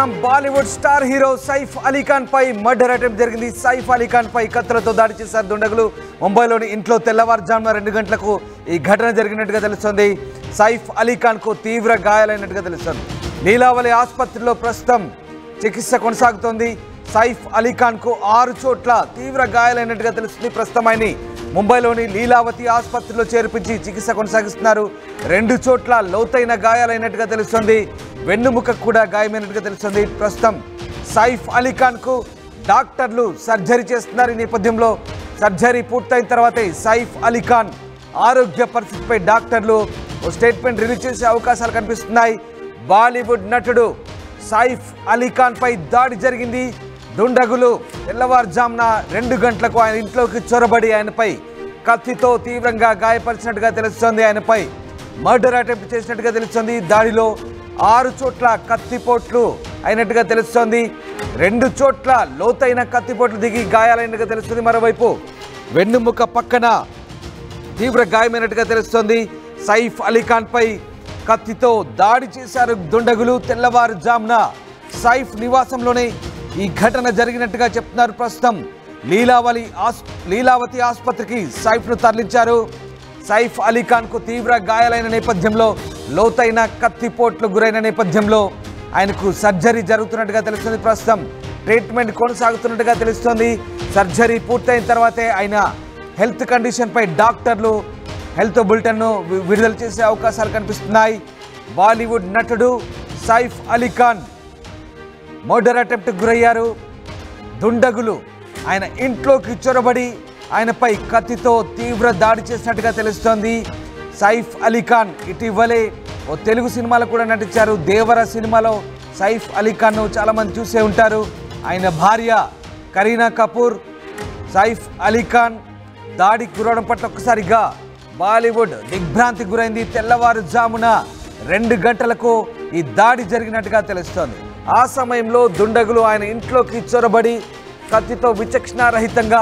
చూస్తున్నాం Bollywood star hero Saif Ali Khan పై murder attempt జరిగింది. సైఫ్ అలీ ఖాన్ పై కత్తులతో దాడి చేశారు దుండగులు. ముంబైలోని ఇంట్లో తెల్లవారుజామున 2 గంటలకు ఈ ఘటన జరిగినట్టుగా తెలుస్తోంది. సైఫ్ అలీ ఖాన్ కు తీవ్ర గాయాలైనట్టుగా తెలుస్తోంది. లీలావతి ఆసుపత్రిలో ప్రస్తుతం చికిత్స కొనసాగుతోంది. సైఫ్ అలీ ఖాన్ కు 6 చోట్ల తీవ్ర గాయాలైనట్టుగా తెలుస్తుంది. ప్రస్తుతం ఆయన ముంబైలోని లీలావతి ఆసుపత్రిలో చేర్పించి చికిత్స కొనసాగిస్తున్నారు. 2 చోట్ల లోతైన గాయాలైనట్టుగా తెలుస్తుంది. వెన్నుముక కూడా గాయమైనట్టుగా తెలుస్తుంది. ప్రస్తుతం సైఫ్ అలీ ఖాన్ కు డాక్టర్లు సర్జరీ చేస్తున్నారు. ఈ నేపథ్యంలో సర్జరీ పూర్తయిన తర్వాతే సైఫ్ అలీ ఖాన్ ఆరోగ్య పరిస్థితిపై డాక్టర్లు స్టేట్మెంట్ రిలీజ్ చేసే అవకాశాలు కనిపిస్తున్నాయి. బాలీవుడ్ నటుడు సైఫ్ అలీ ఖాన్ పై దాడి జరిగింది. దుండగులు తెల్లవారుజామున 2 గంటలకు ఆయన ఇంట్లోకి చొరబడి ఆయనపై కత్తితో తీవ్రంగా గాయపరిచినట్టుగా తెలుస్తోంది. ఆయనపై మర్డర్ అటెంప్ట్ చేసినట్టుగా తెలుస్తోంది. దాడిలో 6 చోట్ల కత్తిపోట్లు అయినట్టుగా తెలుస్తోంది. 2 చోట్ల లోతైన కత్తిపోట్లు దిగి గాయాలైనట్టుగా తెలుస్తుంది. మరోవైపు వెన్నుముక పక్కన తీవ్ర గాయమైనట్టుగా తెలుస్తోంది. సైఫ్ అలీ ఖాన్ పై కత్తితో దాడి చేశారు దుండగులు. తెల్లవారుజామున సైఫ్ నివాసంలోనే ఈ ఘటన జరిగినట్టుగా చెప్తున్నారు. ప్రస్తుతం లీలావతి ఆసుపత్రికి సైఫ్ను తరలించారు. సైఫ్ అలీ ఖాన్ కు తీవ్ర గాయాలైన నేపథ్యంలో లోతైన కత్తిపోట్లు గురైన నేపథ్యంలో ఆయనకు సర్జరీ జరుగుతున్నట్టుగా తెలుస్తుంది. ప్రస్తుతం ట్రీట్మెంట్ కొనసాగుతున్నట్టుగా తెలుస్తోంది. సర్జరీ పూర్తయిన తర్వాతే ఆయన హెల్త్ కండిషన్ పై డాక్టర్లు హెల్త్ బులెటిన్ను విడుదల చేసే అవకాశాలు కనిపిస్తున్నాయి. బాలీవుడ్ నటుడు సైఫ్ అలీ ఖాన్ మర్డర్ అటెంప్ట్ గురయ్యారు. దుండగులు ఆయన ఇంట్లోకి చొరబడి ఆయనపై కత్తితో తీవ్ర దాడి చేసినట్టుగా తెలుస్తోంది. సైఫ్ అలీ ఖాన్ ఇటీవలే ఓ తెలుగు సినిమాలో కూడా నటించారు. దేవర సినిమాలో సైఫ్ అలీ ఖాన్ను చాలామంది చూసే ఉంటారు. ఆయన భార్య కరీనా కపూర్ సైఫ్ అలీ ఖాన్ దాడికి గురవడం పట్ల ఒక్కసారిగా బాలీవుడ్ దిగ్భ్రాంతి గురైంది. తెల్లవారుజామున 2 గంటలకు ఈ దాడి జరిగినట్టుగా తెలుస్తోంది. ఆ సమయంలో దుండగులు ఆయన ఇంట్లోకి చొరబడి కత్తితో విచక్షణారహితంగా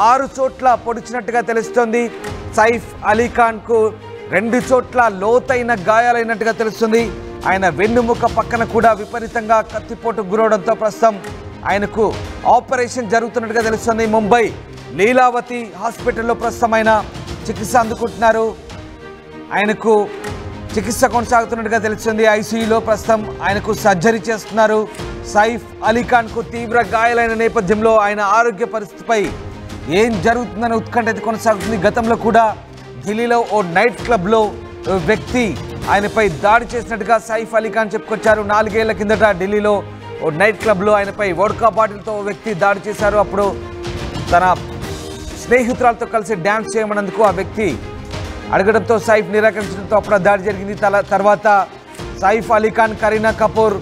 6 చోట్ల పొడిచినట్టుగా తెలుస్తోంది. సైఫ్ అలీ ఖాన్ కు 2 చోట్ల లోతైన గాయాలైనట్టుగా తెలుస్తుంది. ఆయన వెన్నుముక పక్కన కూడా విపరీతంగా కత్తిపోటు గురవడంతో ప్రస్తుతం ఆయనకు ఆపరేషన్ జరుగుతున్నట్టుగా తెలుస్తుంది. ముంబై లీలావతి హాస్పిటల్లో ప్రస్తుతం ఆయన చికిత్స అందుకుంటున్నారు. ఆయనకు చికిత్స కొనసాగుతున్నట్టుగా తెలుస్తుంది. ఐసీయూలో ప్రస్తుతం ఆయనకు సర్జరీ చేస్తున్నారు. సైఫ్ అలీ ఖాన్ కు తీవ్ర గాయాలైన నేపథ్యంలో ఆయన ఆరోగ్య పరిస్థితిపై ఏం జరుగుతుందని ఉత్కంఠ అయితే కొనసాగుతుంది. గతంలో కూడా ఢిల్లీలో ఓ నైట్ క్లబ్లో వ్యక్తి ఆయనపై దాడి చేసినట్టుగా సైఫ్ అలీ ఖాన్ చెప్పుకొచ్చారు. 4 ఏళ్ల కిందట ఢిల్లీలో ఓ నైట్ క్లబ్లో ఆయనపై వోడ్కా బాటిల్తో ఓ వ్యక్తి దాడి చేశారు. అప్పుడు తన స్నేహితురాలతో కలిసి డ్యాన్స్ చేయమన్నందుకు ఆ వ్యక్తి అడగడంతో సైఫ్ నిరాకరించడంతో అప్పుడు దాడి జరిగింది. తర్వాత సైఫ్ అలీ ఖాన్ కరీనా కపూర్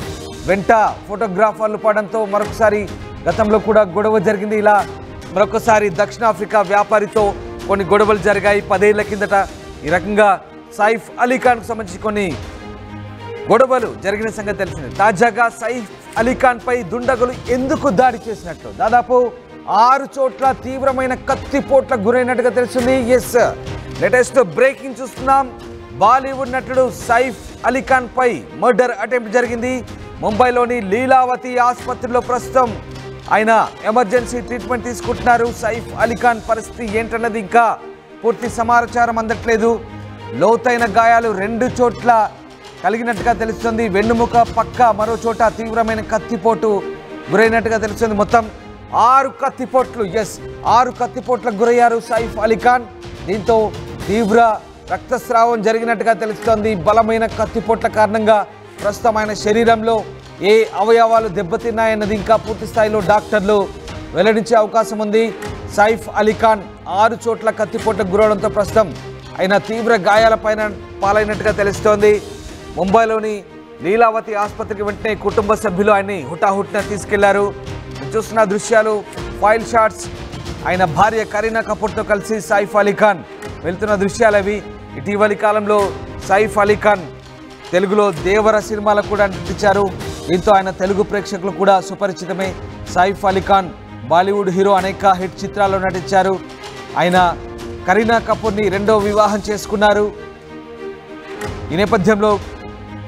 వెంట ఫోటోగ్రాఫర్లు పడడంతో మరొకసారి గతంలో కూడా గొడవ జరిగింది. ఇలా మరొకసారి దక్షిణాఫ్రికా వ్యాపారితో కొన్ని గొడవలు జరిగాయి 10 ఏళ్ల కిందట. ఈ రకంగా సైఫ్ అలీ ఖాన్కు సంబంధించి కొన్ని గొడవలు జరిగిన సంగతి తెలిసింది. తాజాగా సైఫ్ అలీ ఖాన్ పై దుండగులు ఎందుకు దాడి చేసినట్లు దాదాపు 6 చోట్ల తీవ్రమైన కత్తిపోట్ల గురైనట్టుగా తెలుస్తుంది. ఎస్, లేటెస్ట్ బ్రేకింగ్ చూస్తున్నాం. బాలీవుడ్ నటుడు సైఫ్ అలీ ఖాన్ పై మర్డర్ అటెంప్ట్ జరిగింది. ముంబైలోని లీలావతి ఆసుపత్రిలో ప్రస్తుతం ఆయన ఎమర్జెన్సీ ట్రీట్మెంట్ తీసుకుంటున్నారు. సైఫ్ అలీ ఖాన్ పరిస్థితి ఏంటన్నది ఇంకా పూర్తి సమాచారం అందట్లేదు. లోతైన గాయాలు 2 చోట్ల కలిగినట్టుగా తెలుస్తుంది. వెన్నుముక పక్క మరో చోట తీవ్రమైన కత్తిపోటు గురైనట్టుగా తెలుస్తుంది. మొత్తం 6 కత్తిపోట్లు 6 కత్తిపోట్లకు గురయ్యారు సైఫ్ అలీ ఖాన్. దీంతో తీవ్ర రక్తస్రావం జరిగినట్టుగా తెలుస్తోంది. బలమైన కత్తిపోట్ల కారణంగా ప్రస్తుతం ఆయన శరీరంలో ఏ అవయవాలు దెబ్బతిన్నాయన్నది ఇంకా పూర్తి స్థాయిలో డాక్టర్లు వెల్లడించే అవకాశం ఉంది. సైఫ్ అలీ ఖాన్ 6 చోట్ల కత్తిపోట్లకు గురవడంతో ప్రస్తుతం ఆయన తీవ్ర గాయాలపైన పాలైనట్టుగా తెలుస్తోంది. ముంబైలోని లీలావతి ఆసుపత్రికి వెంటనే కుటుంబ సభ్యులు ఆయన్ని హుటాహుటిన తీసుకెళ్లారు. చూస్తున్న దృశ్యాలు ఫైల్ షాట్స్. ఆయన భార్య కరీనా కపూర్తో కలిసి సైఫ్ అలీ ఖాన్ వెళ్తున్న దృశ్యాలు అవి. ఇటీవలి కాలంలో సైఫ్ అలీ ఖాన్ తెలుగులో దేవర సినిమాలో కూడా నటించారు. దీంతో ఆయన తెలుగు ప్రేక్షకులు కూడా సుపరిచితమే. సైఫ్ అలీ ఖాన్ బాలీవుడ్ హీరో, అనేక హిట్ చిత్రాల్లో నటించారు. ఆయన కరీనా కపూర్ని 2వ వివాహం చేసుకున్నారు. ఈ నేపథ్యంలో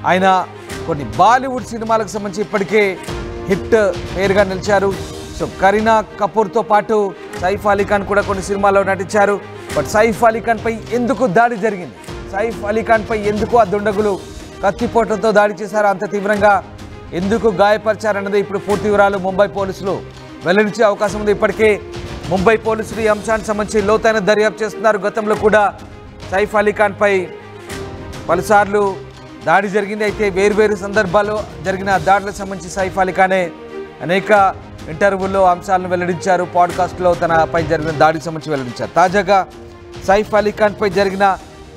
ఆయన కొన్ని బాలీవుడ్ సినిమాలకు సంబంధించి ఇప్పటికే హిట్ పేరుగా నిలిచారు. సో కరీనా కపూర్తో పాటు సైఫ్ అలీ ఖాన్ కూడా కొన్ని సినిమాల్లో నటించారు. బట్ సైఫ్ అలీ ఖాన్ పై ఎందుకు దాడి జరిగింది, సైఫ్ అలీ ఖాన్ పై ఎందుకు ఆ దుండగులు కత్తిపోట్లతో దాడి చేశారు, అంత తీవ్రంగా ఎందుకు గాయపరిచారన్నది ఇప్పుడు పూర్తి వివరాలు ముంబై పోలీసులు వెల్లడించే అవకాశం ఉంది. ఇప్పటికే ముంబై పోలీసులు ఈ అంశానికి సంబంధించి లోతైన దర్యాప్తు చేస్తున్నారు. గతంలో కూడా సైఫ్ అలీ ఖాన్ పై పలుసార్లు దాడి జరిగింది. అయితే వేర్వేరు సందర్భాల్లో జరిగిన దాడులకు సంబంధించి సైఫ్ అలీ ఖానే అనేక ఇంటర్వ్యూల్లో అంశాలను వెల్లడించారు. పాడ్కాస్ట్లో తనపై జరిగిన దాడికి సంబంధించి వెల్లడించారు. తాజాగా సైఫ్ అలీ ఖాన్ పై జరిగిన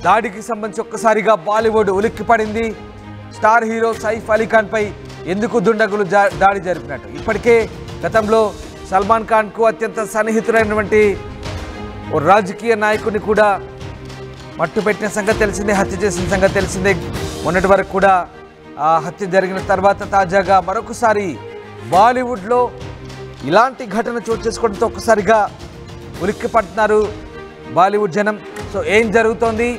దాడికి సంబంధించి ఒక్కసారిగా బాలీవుడ్ ఉలిక్కిపడింది. స్టార్ హీరో సైఫ్ అలీ ఖాన్ పై ఎందుకు దుండగులు దాడి జరిపినట్టు ఇప్పటికే గతంలో సల్మాన్ ఖాన్కు అత్యంత సన్నిహితుడైనటువంటి ఓ రాజకీయ నాయకుడిని కూడా మట్టుపెట్టిన సంగతి తెలిసిందే, హత్య చేసిన సంగతి తెలిసిందే. మొన్నటి వరకు కూడా ఆ హత్య జరిగిన తర్వాత తాజాగా మరొకసారి బాలీవుడ్లో ఇలాంటి ఘటన చోటు చేసుకోవడంతో ఒక్కసారిగా ఉలిక్కి పడుతున్నారు బాలీవుడ్ జనం. సో ఏం జరుగుతోంది,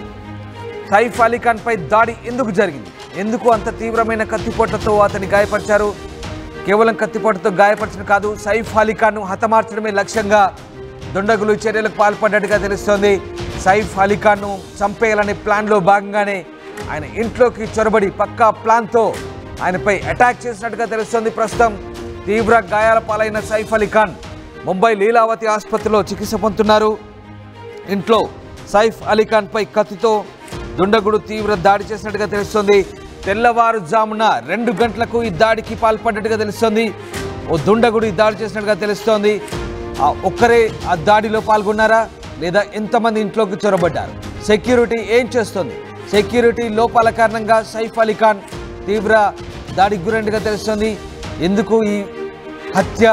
సైఫ్ అలీ ఖాన్ పై దాడి ఎందుకు జరిగింది, ఎందుకు అంత తీవ్రమైన కత్తిపోట్లతో అతన్ని గాయపరిచారు, కేవలం కత్తిపోటుతో గాయపరచడం కాదు, సైఫ్ అలీ ఖాన్ను హతమార్చడమే లక్ష్యంగా దుండగులు చర్యలకు పాల్పడ్డట్టుగా తెలుస్తోంది. సైఫ్ అలీ ఖాన్ను చంపేయాలనే ప్లాన్లో భాగంగానే ఆయన ఇంట్లోకి చొరబడి పక్కా ప్లాన్తో ఆయనపై అటాక్ చేసినట్టుగా తెలుస్తోంది. ప్రస్తుతం తీవ్ర గాయాల పాలైన సైఫ్ అలీ ఖాన్ ముంబై లీలావతి ఆసుపత్రిలో చికిత్స పొందుతున్నారు. ఇంట్లో సైఫ్ అలీ ఖాన్ పై కత్తితో దుండగుడు తీవ్ర దాడి చేసినట్టుగా తెలుస్తోంది. తెల్లవారుజామున 2 గంటలకు ఈ దాడికి పాల్పడ్డట్టుగా తెలుస్తోంది. ఓ దుండగుడు ఈ దాడి చేసినట్టుగా తెలుస్తోంది. ఒక్కరే ఆ దాడిలో పాల్గొన్నారా లేదా ఎంతమంది ఇంట్లోకి చొరబడ్డారు, సెక్యూరిటీ ఏం చేస్తుంది, సెక్యూరిటీ లోపాల కారణంగా సైఫ్ అలీ ఖాన్ తీవ్ర దాడికి గురైనట్టుగా తెలుస్తోంది. ఎందుకు ఈ హత్య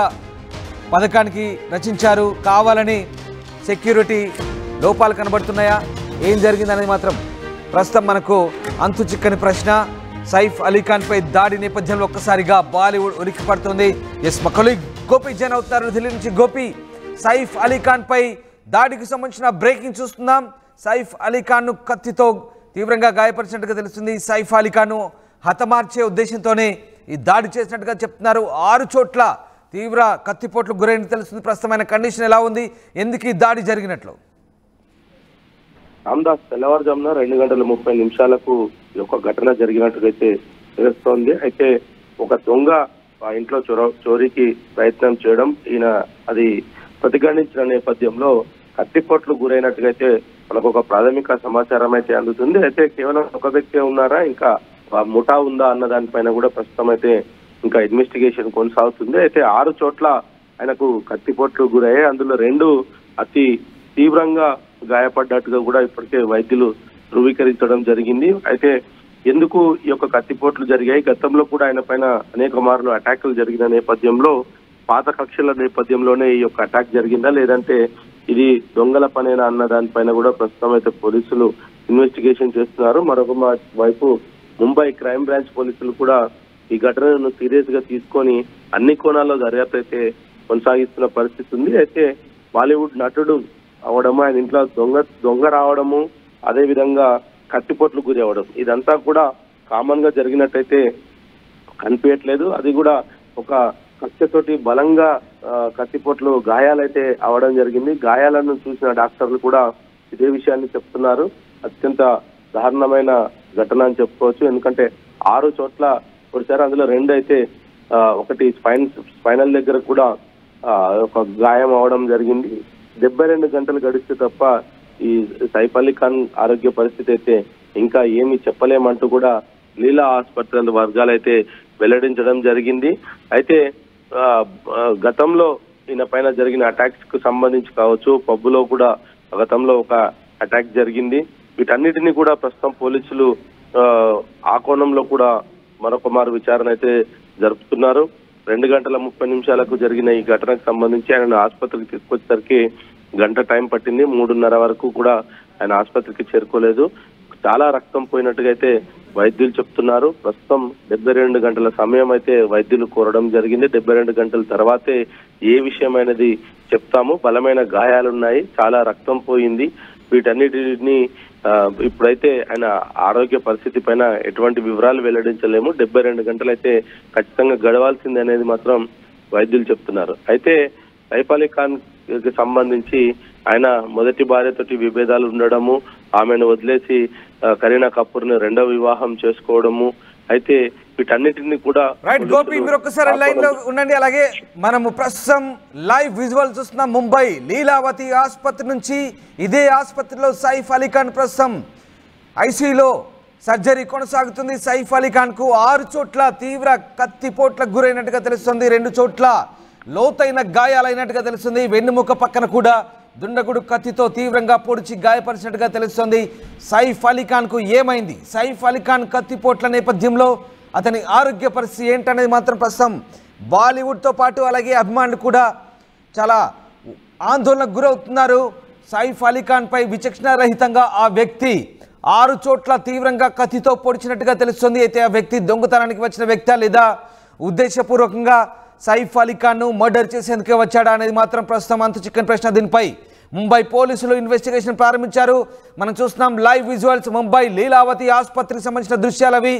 పథకానికి రచించారు, కావాలని సెక్యూరిటీ లోపాలు కనబడుతున్నాయా, ఏం జరిగిందనేది మాత్రం ప్రస్తుతం మనకు అంతు చిక్కని ప్రశ్న. సైఫ్ అలీ ఖాన్ పై దాడి నేపథ్యంలో ఒక్కసారిగా బాలీవుడ్ ఉలిక్కి పడుతుంది. ఎస్ మా కొలీగ్ గోపి జైన్ అవుతారు ఢిల్లీ నుంచి. గోపి, సైఫ్ అలీ ఖాన్ పై దాడికి సంబంధించిన బ్రేకింగ్ చూస్తున్నాం. సైఫ్ అలీ ఖాన్ను కత్తితో తీవ్రంగా గాయపరిచినట్టుగా తెలుస్తుంది. సైఫ్ అలీ ఖాన్ను హతమార్చే ఉద్దేశంతోనే ఈ దాడి చేసినట్టుగా చెప్తున్నారు. 6 చోట్ల తీవ్ర కత్తిపోట్లు గురైన తెలుస్తుంది. ప్రస్తుతమైన కండిషన్ ఎలా ఉంది, ఎందుకు ఈ దాడి జరిగినట్లు? రామ్దాస్ తెల్లవారుజామున 2:30 ఈ యొక్క ఘటన జరిగినట్టుగైతే తెలుస్తోంది. అయితే ఒక దొంగ ఆ ఇంట్లో చోరీకి ప్రయత్నం చేయడం, ఈయన అది ప్రతిఘటించిన నేపథ్యంలో కత్తిపోట్లు గురైనట్టుగైతే మనకు ఒక ప్రాథమిక సమాచారం అయితే అందుతుంది. అయితే కేవలం ఒక వ్యక్తి ఉన్నారా, ఇంకా ముఠా ఉందా అన్న దానిపైన కూడా ప్రస్తుతం అయితే ఇంకా ఇన్వెస్టిగేషన్ కొనసాగుతుంది. అయితే 6 చోట్ల ఆయనకు కత్తిపోట్లు గురయ్యాయి. అందులో 2 అతి తీవ్రంగా గాయపడ్డట్టుగా కూడా ఇప్పటికే వైద్యులు ధృవీకరించడం జరిగింది. అయితే ఎందుకు ఈ యొక్క కత్తిపోట్లు జరిగాయి, గతంలో కూడా ఆయన పైన అనేక మార్లు అటాకులు జరిగిన నేపథ్యంలో పాత కక్షల నేపథ్యంలోనే ఈ యొక్క అటాక్ జరిగిందా, లేదంటే ఇది దొంగల పనేనా అన్న దానిపైన కూడా ప్రస్తుతం అయితే పోలీసులు ఇన్వెస్టిగేషన్ చేస్తున్నారు. మరొక వైపు ముంబై క్రైమ్ బ్రాంచ్ పోలీసులు కూడా ఈ ఘటనను సీరియస్ గా తీసుకొని అన్ని కోణాల్లో దర్యాప్తు అయితే కొనసాగిస్తున్న పరిస్థితి ఉంది. అయితే బాలీవుడ్ నటుడు అవడము, ఆయన ఇంట్లో దొంగ రావడము, అదే విధంగా కత్తిపోట్లు గురి అవ్వడం, ఇదంతా కూడా కామన్ గా జరిగినట్టయితే కనిపించట్లేదు. అది కూడా ఒక కత్తితోటి బలంగా కత్తిపోట్లు గాయాలైతే అవడం జరిగింది. గాయాలను చూసిన డాక్టర్లు కూడా ఇదే విషయాన్ని చెప్తున్నారు. అత్యంత దారుణమైన ఘటన అని చెప్పుకోవచ్చు. ఎందుకంటే 6 చోట్ల పొడిచారు. అందులో 2 అయితే ఒకటి స్పైనల్ దగ్గర కూడా ఒక గాయం అవడం జరిగింది. 72 గంటలు గడిస్తే తప్ప ఈ సైఫ్ అలీ ఖాన్ ఆరోగ్య పరిస్థితి అయితే ఇంకా ఏమి చెప్పలేమంటూ కూడా లీలా ఆసుపత్రి వర్గాలు అయితే వెల్లడించడం జరిగింది. అయితే గతంలో ఈయన పైన జరిగిన అటాక్స్ కు సంబంధించి కావచ్చు, పబ్బులో కూడా గతంలో ఒక అటాక్ జరిగింది. వీటన్నిటిని కూడా ప్రస్తుతం పోలీసులు ఆ కోణంలో కూడా మరొక మారు విచారణ అయితే జరుపుతున్నారు. 2:30 జరిగిన ఈ ఘటనకు సంబంధించి ఆయన ఆసుపత్రికి తీసుకొచ్చేసరికి గంట టైం పట్టింది. 3:30 వరకు కూడా ఆయన ఆసుపత్రికి చేరుకోలేదు. చాలా రక్తం పోయినట్టుగా అయితే వైద్యులు చెప్తున్నారు. ప్రస్తుతం 72 గంటల సమయం అయితే వైద్యులు కోరడం జరిగింది. 72 గంటల తర్వాతే ఏ విషయమైనది చెప్తాము. బలమైన గాయాలున్నాయి, చాలా రక్తం పోయింది, వీటన్నిటిని ఇప్పుడైతే ఆయన ఆరోగ్య పరిస్థితి పైన ఎటువంటి వివరాలు వెల్లడించలేము. 72 గంటలు అయితే ఖచ్చితంగా గడవాల్సింది అనేది మాత్రం వైద్యులు చెప్తున్నారు. అయితే సైఫ్ అలీ ఖాన్ కి సంబంధించి ఆయన మొదటి భార్యతోటి విభేదాలు ఉండడము, ఆమెను వదిలేసి కరీనా కపూర్ ని రెండవ వివాహం చేసుకోవడము, అయితే వీటన్నిటిని కూడా రైట్ గోపి, మీరు ఒక్కసారి లైన్ లో ఉండండి. అలాగే మనము ప్రస్తుతం లైవ్ విజువల్ చూస్తున్నాం ముంబై లీలావతి ఆసుపత్రి నుంచి. ఇదే ఆసుపత్రిలో సైఫ్ అలీ ఖాన్ ప్రస్తుతం ఐసీయూలో సర్జరీ కొనసాగుతుంది. సైఫ్ అలీ ఖాన్ కు 6 చోట్ల తీవ్ర కత్తిపోట్లకు గురైనట్టుగా తెలుస్తుంది. 2 చోట్ల లోతైన గాయాలైనట్టుగా తెలుస్తుంది. వెన్నుముక పక్కన కూడా దుండగుడు కత్తితో తీవ్రంగా పొడిచి గాయపరిచినట్టుగా తెలుస్తుంది. సైఫ్ అలీ ఖాన్ కు ఏమైంది? సైఫ్ అలీ ఖాన్ కత్తిపోట్ల నేపథ్యంలో అతని ఆరోగ్య పరిస్థితి ఏంటనేది మాత్రం ప్రస్తుతం బాలీవుడ్తో పాటు అలాగే అభిమానులు కూడా చాలా ఆందోళనకు గురవుతున్నారు. సైఫ్ అలీ ఖాన్ పై విచక్షణారహితంగా ఆ వ్యక్తి 6 చోట్ల తీవ్రంగా కత్తితో పొడిచినట్టుగా తెలుస్తుంది. అయితే ఆ వ్యక్తి దొంగతనానికి వచ్చిన వ్యక్తి లేదా ఉద్దేశపూర్వకంగా సైఫ్ అలీ ఖాన్ను మర్డర్ చేసేందుకే వచ్చాడా అనేది మాత్రం ప్రస్తుతం అంతు చిక్కని ప్రశ్న. దీనిపై ముంబై పోలీసులు ఇన్వెస్టిగేషన్ ప్రారంభించారు. మనం చూస్తున్నాం లైవ్ విజువల్స్ ముంబై లీలావతి ఆసుపత్రికి సంబంధించిన దృశ్యాలు అవి.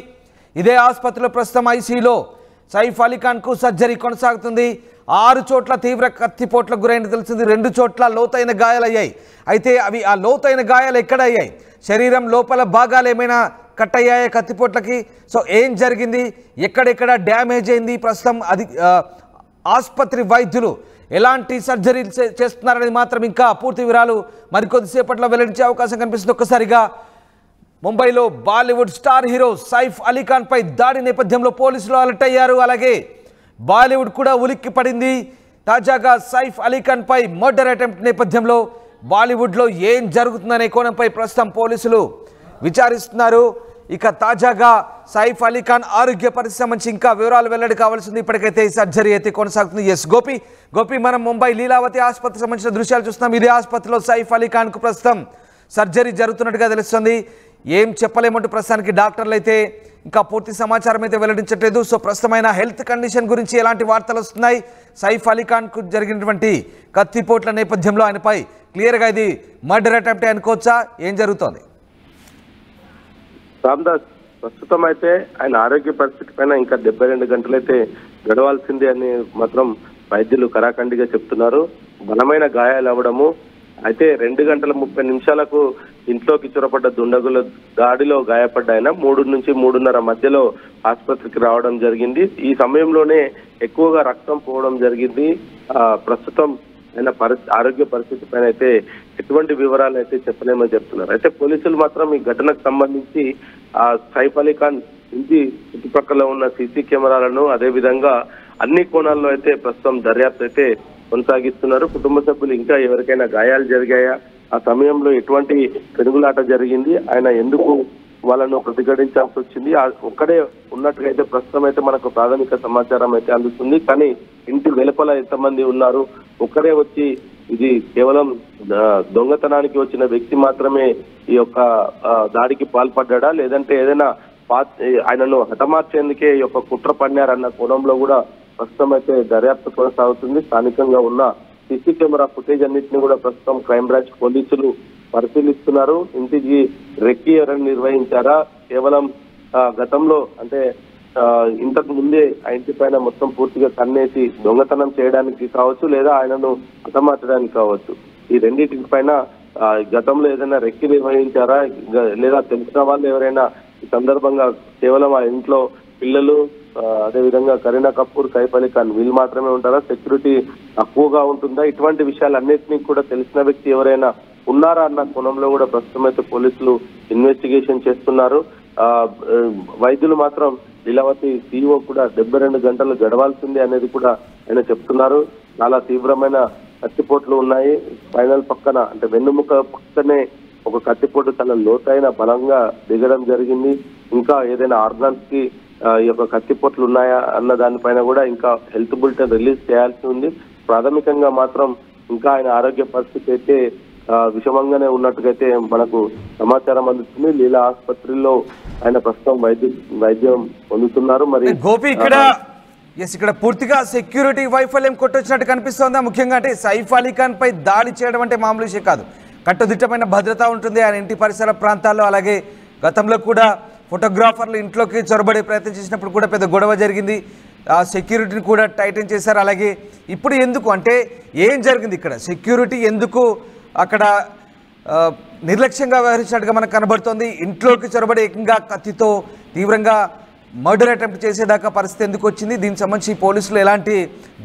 ఇదే ఆసుపత్రిలో ప్రస్తుతం ఐసీయూలో సైఫ్ అలీ ఖాన్ కు సర్జరీ కొనసాగుతుంది. 6 చోట్ల తీవ్ర కత్తిపోట్లకు గురైన తెలిసింది. 2 చోట్ల లోతైన గాయాలయ్యాయి. అయితే అవి ఆ లోతైన గాయాలు ఎక్కడ అయ్యాయి? శరీరం లోపల భాగాలు ఏమైనా కట్ అయ్యాయి కత్తిపోట్లకి? సో ఏం జరిగింది, ఎక్కడెక్కడ డ్యామేజ్ అయింది, ప్రస్తుతం అది ఆసుపత్రి వైద్యులు ఎలాంటి సర్జరీలు చేస్తున్నారనేది మాత్రం ఇంకా పూర్తి వివరాలు మరికొద్దిసేపట్లో వెల్లడించే అవకాశం కనిపిస్తుంది. ఒక్కసారిగా ముంబైలో బాలీవుడ్ స్టార్ హీరో సైఫ్ అలీ ఖాన్ పై దాడి నేపథ్యంలో పోలీసులు అలర్ట్ అయ్యారు. అలాగే బాలీవుడ్ కూడా ఉలిక్కి పడింది. తాజాగా సైఫ్ అలీ ఖాన్ పై మర్డర్ అటెంప్ట్ నేపథ్యంలో బాలీవుడ్లో ఏం జరుగుతుందనే కోణంపై ప్రస్తుతం పోలీసులు విచారిస్తున్నారు. ఇక తాజాగా సైఫ్ అలీ ఖాన్ ఆరోగ్య పరిస్థితి సంబంధించి ఇంకా వివరాలు వెల్లడి కావాల్సింది. ఇప్పటికైతే ఈ సర్జరీ అయితే కొనసాగుతుంది. ఎస్ గోపి, మనం ముంబై లీలావతి ఆసుపత్రికి సంబంధించిన దృశ్యాలు చూస్తున్నాం. ఇదే ఆసుపత్రిలో సైఫ్ అలీ ఖాన్ కు ప్రస్తుతం సర్జరీ జరుగుతున్నట్టుగా తెలుస్తుంది. ఏం చెప్పలేమంటూ ప్రస్తుతానికి డాక్టర్లు అయితే ఇంకా పూర్తి సమాచారం అయితే వెల్లడించట్లేదు. సో ప్రస్తుతమైన హెల్త్ కండిషన్ గురించి ఎలాంటి వార్తలు వస్తున్నాయి? సైఫ్ అలీ ఖాన్ కు జరిగినటువంటి కత్తిపోట్ల నేపథ్యంలో ఆయనపై క్లియర్గా ఇది మర్డర్ అటెంప్ట్ అనుకోవచ్చా? ఏం జరుగుతోంది? రామ్దాస్, ప్రస్తుతం అయితే ఆయన ఆరోగ్య పరిస్థితి పైన ఇంకా 72 గంటలైతే గడవాల్సింది అని మాత్రం వైద్యులు కరాఖండిగా చెప్తున్నారు. బలమైన గాయాలు అవ్వడము, అయితే 2 గంటల 30 నిమిషాలకు ఇంట్లోకి చొరపడ్డ దుండగుల దాడిలో గాయపడ్డ ఆయన 3 నుంచి 3:30 మధ్యలో ఆసుపత్రికి రావడం జరిగింది. ఈ సమయంలోనే ఎక్కువగా రక్తం పోవడం జరిగింది. ప్రస్తుతం ఆయన ఆరోగ్య పరిస్థితి పైన అయితే ఎటువంటి వివరాలు అయితే చెప్పలేమని చెప్తున్నారు. అయితే పోలీసులు మాత్రం ఈ ఘటనకు సంబంధించి సైఫ్ అలీ ఖాన్ ఇంటి చుట్టుపక్కల ఉన్న సీసీ కెమెరాలను అదే విధంగా అన్ని కోణాల్లో అయితే ప్రస్తుతం దర్యాప్తు అయితే కొనసాగిస్తున్నారు. కుటుంబ సభ్యులు ఇంకా ఎవరికైనా గాయాలు జరిగాయా, ఆ సమయంలో ఎటువంటి పెనుగులాట జరిగింది, ఆయన ఎందుకు వాళ్ళను ప్రతిఘటించాల్సి వచ్చింది, ఒక్కడే ఉన్నట్టుగా అయితే ప్రస్తుతం అయితే మనకు ప్రాథమిక సమాచారం అయితే అందుతుంది. కానీ ఇంటి వెలుపల ఎంతమంది ఉన్నారు, ఒక్కడే వచ్చి ఇది కేవలం దొంగతనానికి వచ్చిన వ్యక్తి మాత్రమే ఈ యొక్క దాడికి పాల్పడ్డా, లేదంటే ఏదైనా ఆయనను హతమార్చేందుకే ఈ యొక్క కుట్ర పన్నారన్న కోణంలో కూడా ప్రస్తుతం అయితే దర్యాప్తు కొనసాగుతుంది. స్థానికంగా ఉన్న సీసీ కెమెరా ఫుటేజ్ అన్నింటినీ కూడా ప్రస్తుతం క్రైమ్ బ్రాంచ్ పోలీసులు పరిశీలిస్తున్నారు. ఇంటికి రెక్కి ఎవరైనా నిర్వహించారా, కేవలం గతంలో అంటే ఇంతకు ముందే ఆ ఇంటి పైన మొత్తం పూర్తిగా కన్నేసి దొంగతనం చేయడానికి కావచ్చు, లేదా ఆయనను హతమార్చడానికి కావచ్చు, ఈ రెండింటి పైన గతంలో ఏదైనా రెక్కి నిర్వహించారా, లేదా తెలిసిన వాళ్ళు ఎవరైనా ఈ సందర్భంగా కేవలం ఆ ఇంట్లో పిల్లలు అదేవిధంగా కరీనా కపూర్, సైఫ్ అలీ ఖాన్ వీళ్ళు మాత్రమే ఉంటారా, సెక్యూరిటీ తక్కువగా ఉంటుందా, ఇటువంటి విషయాలన్నింటినీ కూడా తెలిసిన వ్యక్తి ఎవరైనా ఉన్నారా అన్న కోణంలో కూడా ప్రస్తుతం అయితే పోలీసులు ఇన్వెస్టిగేషన్ చేస్తున్నారు. వైద్యులు మాత్రం లీలావతి సీఈఓ కూడా 72 గంటలు గడవాల్సిందే అనేది కూడా ఆయన చెప్తున్నారు. చాలా తీవ్రమైన కత్తిపోట్లు ఉన్నాయి. స్పైనల్ పక్కన అంటే వెన్నుముక పక్కనే ఒక కత్తిపోటు చాలా లోతైన బలంగా దిగడం జరిగింది. ఇంకా ఏదైనా ఆర్గాన్స్ కి ఈ యొక్క కత్తిపోట్లు ఉన్నాయా అన్న దానిపైన కూడా ఇంకా హెల్త్ బులెటిన్ రిలీజ్ చేయాల్సి ఉంది. ప్రాథమికంగా మాత్రం ఇంకా ఆయన ఆరోగ్య పరిస్థితి అయితే విషమంగానే ఉన్నట్టుగైతే మనకు సమాచారం అందుతుంది. లీలా ఆసుపత్రిలో ఆయన ప్రస్తుతం వైద్యం పొందుతున్నారు. మరి గోపి ఇక్కడ పూర్తిగా సెక్యూరిటీ వైఫల్యం కొట్టొచ్చినట్టు కనిపిస్తోందా? ముఖ్యంగా అంటే సైఫ్ అలీ ఖాన్ పై దాడి చేయడం అంటే మామూలు విషయం కాదు. కట్టుదిట్టమైన భద్రత ఉంటుంది ఆయన ఇంటి పరిసర ప్రాంతాల్లో. అలాగే గతంలో కూడా ఫోటోగ్రాఫర్లు ఇంట్లోకి చొరబడే ప్రయత్నం చేసినప్పుడు కూడా పెద్ద గొడవ జరిగింది. సెక్యూరిటీని కూడా టైటన్ చేశారు. అలాగే ఇప్పుడు ఎందుకు అంటే ఏం జరిగింది ఇక్కడ, సెక్యూరిటీ ఎందుకు అక్కడ నిర్లక్ష్యంగా వ్యవహరించినట్టుగా మనకు కనబడుతోంది. ఇంట్లోకి చొరబడి ఏకంగా కత్తితో తీవ్రంగా మర్డర్ అటెంప్ట్ చేసేదాకా పరిస్థితి ఎందుకు వచ్చింది, దీనికి సంబంధించి పోలీసులు ఎలాంటి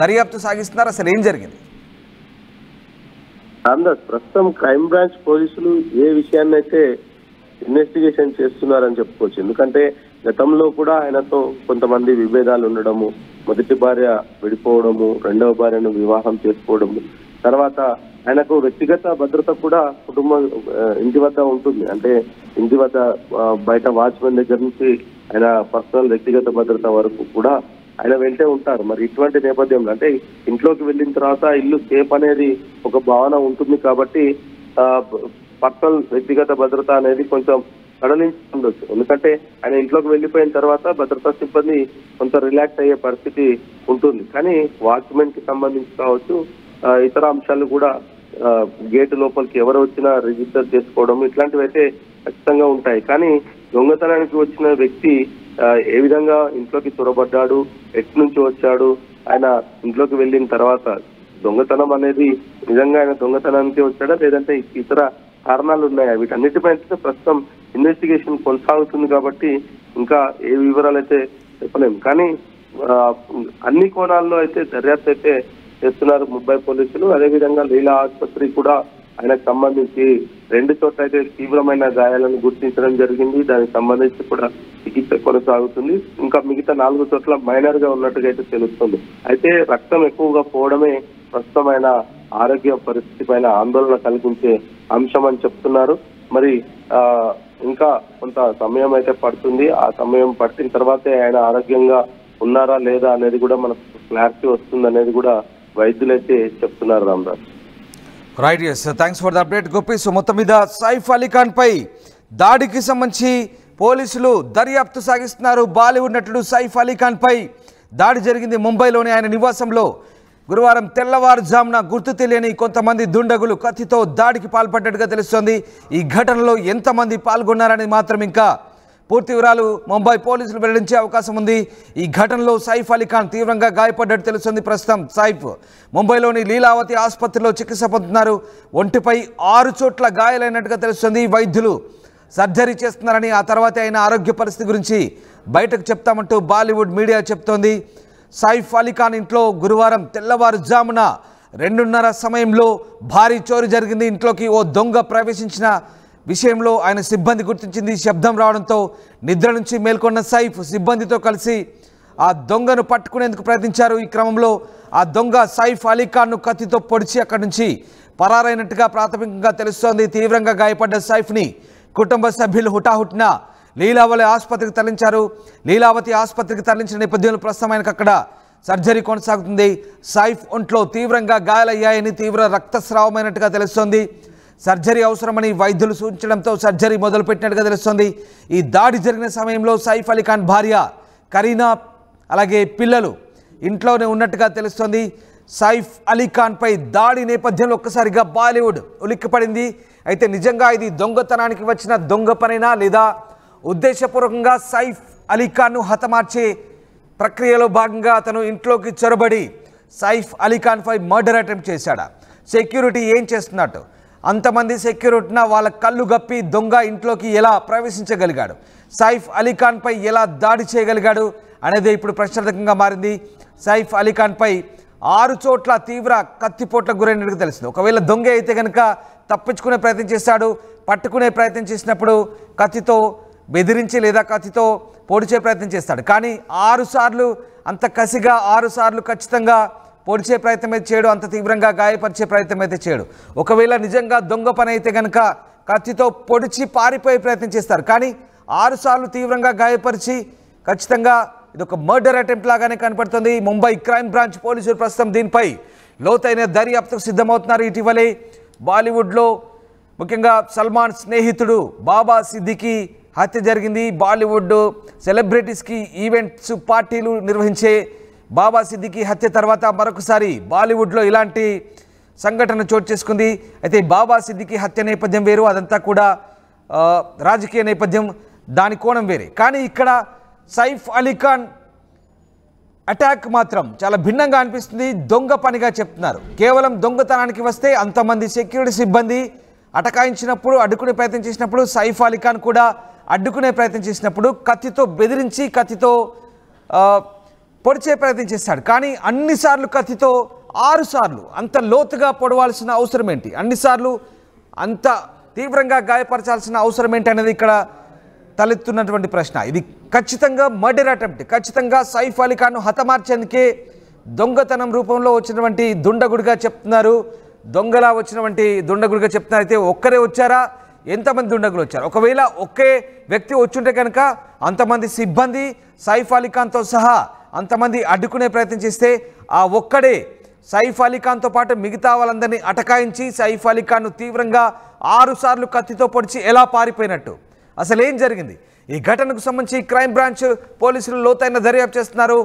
దర్యాప్తు సాగిస్తున్నారు, అసలు ఏం జరిగింది? ప్రస్తుతం క్రైమ్ బ్రాంచ్ పోలీసులు ఏ విషయాన్ని అయితే ఇన్వెస్టిగేషన్ చేస్తున్నారని చెప్పుకోవచ్చు. ఎందుకంటే గతంలో కూడా ఆయనతో కొంతమంది విభేదాలు ఉండడము, మొదటి భార్య విడిపోవడము, రెండవ భార్యను వివాహం చేసుకోవడము, తర్వాత ఆయనకు వ్యక్తిగత భద్రత కూడా కుటుంబం ఇంటి వద్ద ఉంటుంది. అంటే ఇంటి వద్ద బయట వాచ్మెన్ దగ్గర నుంచి ఆయన పర్సనల్ వ్యక్తిగత భద్రత వరకు కూడా ఆయన వెంటే ఉంటారు. మరి ఇటువంటి నేపథ్యంలో అంటే ఇంట్లోకి వెళ్ళిన తర్వాత ఇల్లు సేఫ్ అనేది ఒక భావన ఉంటుంది కాబట్టి పర్సనల్ వ్యక్తిగత భద్రత అనేది కొంచెం సడలించి ఉండొచ్చు. ఎందుకంటే ఆయన ఇంట్లోకి వెళ్ళిపోయిన తర్వాత భద్రతా సిబ్బంది కొంత రిలాక్స్ అయ్యే పరిస్థితి ఉంటుంది. కానీ వాచ్మెన్ కి సంబంధించి కావచ్చు, ఇతర అంశాలు కూడా గేటు లోపలికి ఎవరు వచ్చినా రిజిస్టర్ చేసుకోవడం ఇట్లాంటివి అయితే ఖచ్చితంగా ఉంటాయి. కానీ దొంగతనానికి వచ్చిన వ్యక్తి ఏ విధంగా ఇంట్లోకి చొరబడ్డాడు, ఎటు నుంచి వచ్చాడు, ఆయన ఇంట్లోకి వెళ్ళిన తర్వాత దొంగతనం అనేది నిజంగా ఆయన దొంగతనానికి వచ్చాడా లేదంటే ఇతర కారణాలు ఉన్నాయా, వీటన్నిటిపై ప్రస్తుతం ఇన్వెస్టిగేషన్ కొనసాగుతుంది కాబట్టి ఇంకా ఏ వివరాలు అయితే చెప్పలేము. కానీ అన్ని కోణాల్లో అయితే దర్యాప్తు అయితే చేస్తున్నారు ముంబై పోలీసులు. అదేవిధంగా లీలా ఆసుపత్రి కూడా ఆయనకు సంబంధించి 2 చోట్ల అయితే తీవ్రమైన గాయాలను గుర్తించడం జరిగింది. దానికి సంబంధించి కూడా చికిత్స కొనసాగుతుంది. ఇంకా మిగతా 4 చోట్ల మైనర్ గా ఉన్నట్టుగా అయితే తెలుస్తుంది. అయితే రక్తం ఎక్కువగా పోవడమే ప్రస్తుతం ఆయన ఆరోగ్య పరిస్థితి పైన ఆందోళన కలిగించే అంశం అని చెప్తున్నారు. మరి ఇంకా కొంత సమయం అయితే పడుతుంది. ఆ సమయం పట్టిన తర్వాతే ఆయన ఆరోగ్యంగా ఉన్నారా లేదా అనేది కూడా మనకు క్లారిటీ వస్తుంది అనేది కూడా వైద్యులైతే చెప్తున్నారు. Ramaraj right, yes, thanks for the update Gopi. So మొత్తం మీద సైఫ్ అలీ ఖాన్ పై దాడికి సంబంధించి పోలీసులు దర్యాప్తు సాగిస్తున్నారు. బాలీవుడ్ నటుడు సైఫ్ అలీ ఖాన్ పై దాడి జరిగింది ముంబైలోని ఆయన నివాసంలో. గురువారం తెల్లవారుజామున గుర్తు తెలియని కొంతమంది దుండగులు కత్తితో దాడికి పాల్పడ్డట్టుగా తెలుస్తోంది. ఈ ఘటనలో ఎంతమంది పాల్గొన్నారని మాత్రం ఇంకా పూర్తి వివరాలు ముంబై పోలీసులు వెల్లడించే అవకాశం ఉంది. ఈ ఘటనలో సైఫ్ అలీ ఖాన్ తీవ్రంగా గాయపడ్డట్టు తెలుస్తుంది. ప్రస్తుతం సైఫ్ ముంబైలోని లీలావతి ఆసుపత్రిలో చికిత్స పొందుతున్నారు. ఒంటిపై 6 చోట్ల గాయాలైనట్టుగా తెలుస్తుంది. వైద్యులు సర్జరీ చేస్తున్నారని, ఆ తర్వాత ఆయన ఆరోగ్య పరిస్థితి గురించి బయటకు చెప్తామంటూ బాలీవుడ్ మీడియా చెప్తోంది. సైఫ్ అలీ ఖాన్ ఇంట్లో గురువారం తెల్లవారుజామున 2:30 సమయంలో భారీ చోరీ జరిగింది. ఇంట్లోకి ఓ దొంగ ప్రవేశించిన విషయంలో ఆయన సిబ్బంది గుర్తించింది. శబ్దం రావడంతో నిద్ర నుంచి మేల్కొన్న సైఫ్ సిబ్బందితో కలిసి ఆ దొంగను పట్టుకునేందుకు ప్రయత్నించారు. ఈ క్రమంలో ఆ దొంగ సైఫ్ అలీ ఖాన్ను కత్తితో పొడిచి అక్కడి నుంచి పరారైనట్టుగా ప్రాథమికంగా తెలుస్తోంది. తీవ్రంగా గాయపడ్డ సైఫ్ని కుటుంబ సభ్యులు హుటాహుటిన లీలావతి ఆసుపత్రికి తరలించారు. లీలావతి ఆసుపత్రికి తరలించిన నేపథ్యంలో ప్రస్తుతం ఆయనకు అక్కడ సర్జరీ కొనసాగుతుంది. సైఫ్ ఒంట్లో తీవ్రంగా గాయాలయ్యాయని, తీవ్ర రక్తస్రావమైనట్టుగా తెలుస్తోంది. సర్జరీ అవసరమని వైద్యులు సూచించడంతో సర్జరీ మొదలుపెట్టినట్టుగా తెలుస్తోంది. ఈ దాడి జరిగిన సమయంలో సైఫ్ అలీ ఖాన్ భార్య కరీనా అలాగే పిల్లలు ఇంట్లోనే ఉన్నట్టుగా తెలుస్తోంది. సైఫ్ అలీ ఖాన్ పై దాడి నేపథ్యంలో ఒక్కసారిగా బాలీవుడ్ ఉలిక్కిపడింది. అయితే నిజంగా ఇది దొంగతనానికి వచ్చిన దొంగ పనైనా లేదా ఉద్దేశపూర్వకంగా సైఫ్ అలీ ఖాన్ను హతమార్చే ప్రక్రియలో భాగంగా అతను ఇంట్లోకి చొరబడి సైఫ్ అలీ ఖాన్ పై మర్డర్ అటెంప్ట్ చేశాడా? సెక్యూరిటీ ఏం చేస్తున్నట్టు? అంతమంది సెక్యూరిటీన వాళ్ళ కళ్ళు గప్పి దొంగ ఇంట్లోకి ఎలా ప్రవేశించగలిగాడు? సైఫ్ అలీ ఖాన్ పై ఎలా దాడి చేయగలిగాడు అనేది ఇప్పుడు ప్రశ్నార్థకంగా మారింది. సైఫ్ అలీ ఖాన్ పై 6 చోట్ల తీవ్ర కత్తిపోట్లకు గురైనట్టుగా తెలుస్తుంది. ఒకవేళ దొంగ అయితే కనుక తప్పించుకునే ప్రయత్నం చేశాడు. పట్టుకునే ప్రయత్నం చేసినప్పుడు కత్తితో బెదిరించి లేదా కత్తితో పొడిచే ప్రయత్నం చేస్తాడు. కానీ 6 సార్లు అంత కసిగా 6 సార్లు ఖచ్చితంగా పొడిచే ప్రయత్నం అయితే చేయడు, అంత తీవ్రంగా గాయపరిచే ప్రయత్నం అయితే చేయడు. ఒకవేళ నిజంగా దొంగ పని అయితే కనుక కత్తితో పొడిచి పారిపోయే ప్రయత్నం చేస్తారు. కానీ 6 సార్లు తీవ్రంగా గాయపరిచి ఖచ్చితంగా ఇది ఒక మర్డర్ అటెంప్ట్ లాగానే కనపడుతుంది. ముంబై క్రైమ్ బ్రాంచ్ పోలీసులు ప్రస్తుతం దీనిపై లోతైన దర్యాప్తుకు సిద్ధమవుతున్నారు. ఇటీవలే బాలీవుడ్లో ముఖ్యంగా సల్మాన్ స్నేహితుడు బాబా సిద్దికీ హత్య జరిగింది. బాలీవుడ్ సెలబ్రిటీస్కి ఈవెంట్స్ పార్టీలు నిర్వహించే బాబా సిద్దికీ హత్య తర్వాత మరొకసారి బాలీవుడ్లో ఇలాంటి సంఘటన చోటు చేసుకుంది. అయితే బాబా సిద్దికి హత్య నేపథ్యం వేరు, అదంతా కూడా రాజకీయ నేపథ్యం, దాని కోణం వేరే. కానీ ఇక్కడ సైఫ్ అలీఖాన్ అటాక్ మాత్రం చాలా భిన్నంగా అనిపిస్తుంది. దొంగ పనిగా చెప్తున్నారు. కేవలం దొంగతనానికి వస్తే అంతమంది సెక్యూరిటీ సిబ్బంది అటకాయించినప్పుడు, అడ్డుకునే ప్రయత్నం చేసినప్పుడు, సైఫ్ అలీఖాన్ కూడా అడ్డుకునే ప్రయత్నం చేసినప్పుడు కత్తితో బెదిరించి కత్తితో పొడిచే ప్రయత్నం చేస్తాడు. కానీ అన్నిసార్లు కత్తితో 6 సార్లు అంత లోతుగా పొడవాల్సిన అవసరం ఏంటి, అన్నిసార్లు అంత తీవ్రంగా గాయపరచాల్సిన అవసరం ఏంటి అనేది ఇక్కడ తలెత్తున్నటువంటి ప్రశ్న. ఇది ఖచ్చితంగా మర్డర్ అటెంప్ట్. ఖచ్చితంగా సైఫ్ అలీఖాన్ను హతమార్చేందుకే దొంగతనం రూపంలో వచ్చినటువంటి దుండగుడిగా చెప్తున్నారు. దొంగలా వచ్చినటువంటి దుండగుడిగా చెప్తున్నారు. అయితే ఒక్కరే వచ్చారా, ఎంతమంది దుండగులు వచ్చారు? ఒకవేళ ఒకే వ్యక్తి వచ్చుంటే కనుక అంతమంది సిబ్బంది సైఫ్ అలీఖాన్తో సహా అంతమంది అడ్డుకునే ప్రయత్నం చేస్తే ఆ ఒక్కడే సైఫ్ అలీఖాన్తో పాటు మిగతా వాళ్ళందరినీ అటకాయించి సైఫ్ అలీఖాన్ను తీవ్రంగా 6 సార్లు కత్తితో పొడిచి ఎలా పారిపోయినట్టు? అసలు ఏం జరిగింది? ఈ ఘటనకు సంబంధించి క్రైమ్ బ్రాంచ్ పోలీసులు లోతైన దర్యాప్తు చేస్తున్నారు.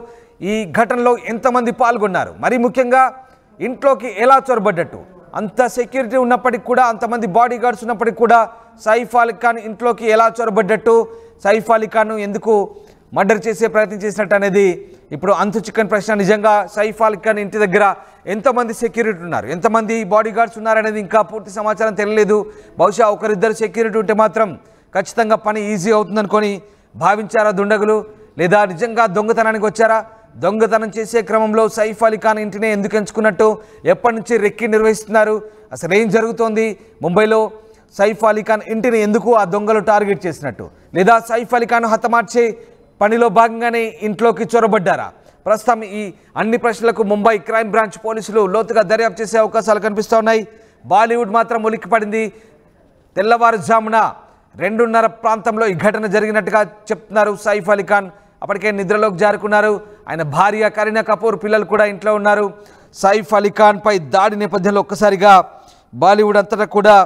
ఈ ఘటనలో ఎంతమంది పాల్గొన్నారు, మరి ముఖ్యంగా ఇంట్లోకి ఎలా చొరబడ్డట్టు? అంత సెక్యూరిటీ ఉన్నప్పటికీ కూడా, అంతమంది బాడీ గార్డ్స్ ఉన్నప్పటికీ కూడా సైఫ్ అలీఖాన్ ఇంట్లోకి ఎలా చొరబడ్డట్టు, సైఫ్ అలీఖాన్ను ఎందుకు మర్డర్ చేసే ప్రయత్నం చేసినట్టు అనేది ఇప్పుడు అంతు చిక్కని ప్రశ్న. నిజంగా సైఫ్ అలీఖాన్ ఇంటి దగ్గర ఎంతమంది సెక్యూరిటీ ఉన్నారు, ఎంతమంది బాడీ గార్డ్స్ ఉన్నారనేది ఇంకా పూర్తి సమాచారం తెలియలేదు. బహుశా ఒకరిద్దరు సెక్యూరిటీ ఉంటే మాత్రం ఖచ్చితంగా పని ఈజీ అవుతుందనుకొని భావించారా దుండగులు, లేదా నిజంగా దొంగతనానికి వచ్చారా? దొంగతనం చేసే క్రమంలో సైఫ్ అలీఖాన్ ఇంటినే ఎందుకు ఎంచుకున్నట్టు, ఎప్పటి నుంచి రెక్కి నిర్వహిస్తున్నారు, అసలు ఏం జరుగుతోంది? ముంబైలో సైఫ్ అలీఖాన్ ఇంటిని ఎందుకు ఆ దొంగలు టార్గెట్ చేసినట్టు, లేదా సైఫ్ అలీఖాన్ హతమార్చే పనిలో భాగంగానే ఇంట్లోకి చొరబడ్డారా? ప్రస్తుతం ఈ అన్ని ప్రశ్నలకు ముంబై క్రైమ్ బ్రాంచ్ పోలీసులు లోతుగా దర్యాప్తు చేసే అవకాశాలు కనిపిస్తూ ఉన్నాయి. బాలీవుడ్ మాత్రం ఉలిక్కిపడింది. తెల్లవారుజామున 2:30 ప్రాంతంలో ఈ ఘటన జరిగినట్టుగా చెప్తున్నారు సైఫ్ అలీఖాన్. అప్పటికే నిద్రలోకి జారుకున్నారు. ఆయన భార్య కరీనా కపూర్, పిల్లలు కూడా ఇంట్లో ఉన్నారు. సైఫ్ అలీఖాన్ పై దాడి నేపథ్యంలో ఒక్కసారిగా బాలీవుడ్ అంతటా కూడా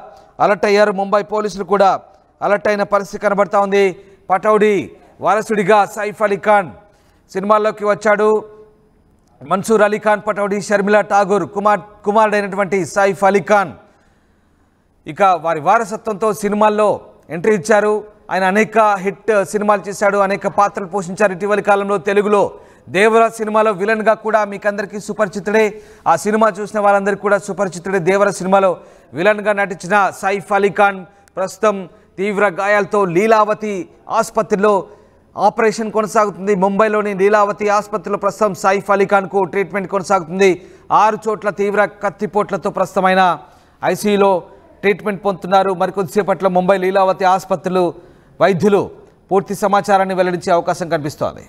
అలర్ట్ అయ్యారు. ముంబై పోలీసులు కూడా అలర్ట్ అయిన పరిస్థితి కనబడతా ఉంది. పటౌడీ వారసుడిగా సైఫ్ అలీఖాన్ సినిమాల్లోకి వచ్చాడు. మన్సూర్ అలీఖాన్ పటౌడీ, షర్మిలా ఠాగూర్ కుమారుడైనటువంటి సైఫ్ అలీఖాన్ ఇక వారి వారసత్వంతో సినిమాల్లో ఎంట్రీ ఇచ్చారు. ఆయన అనేక హిట్ సినిమాలు చేశాడు, అనేక పాత్రలు పోషించారు. ఇటీవలి కాలంలో తెలుగులో దేవరా సినిమాలో విలన్గా కూడా మీకందరికీ సుపరిచితుడే. ఆ సినిమా చూసిన వాళ్ళందరికీ కూడా సుపరిచితుడే. దేవరా సినిమాలో విలన్గా నటించిన సైఫ్ అలీఖాన్ ప్రస్తుతం తీవ్ర గాయాలతో లీలావతి ఆసుపత్రిలో ఆపరేషన్ కొనసాగుతుంది. ముంబైలోని లీలావతి ఆసుపత్రిలో ప్రస్తుతం సైఫ్ అలీఖాన్కు ట్రీట్మెంట్ కొనసాగుతుంది. 6 చోట్ల తీవ్ర కత్తిపోట్లతో ప్రస్తుతం ఆయన ఐసీయూలో ట్రీట్మెంట్ పొందుతున్నారు. మరికొద్దిసేపట్లో ముంబై లీలావతి ఆసుపత్రులు వైద్యులు పూర్తి సమాచారాన్ని వెల్లడించే అవకాశం కనిపిస్తోంది.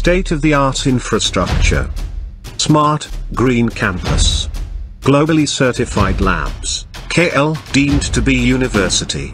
State-of-the-art infrastructure. Smart, green campus. Globally certified labs. KL deemed to be university.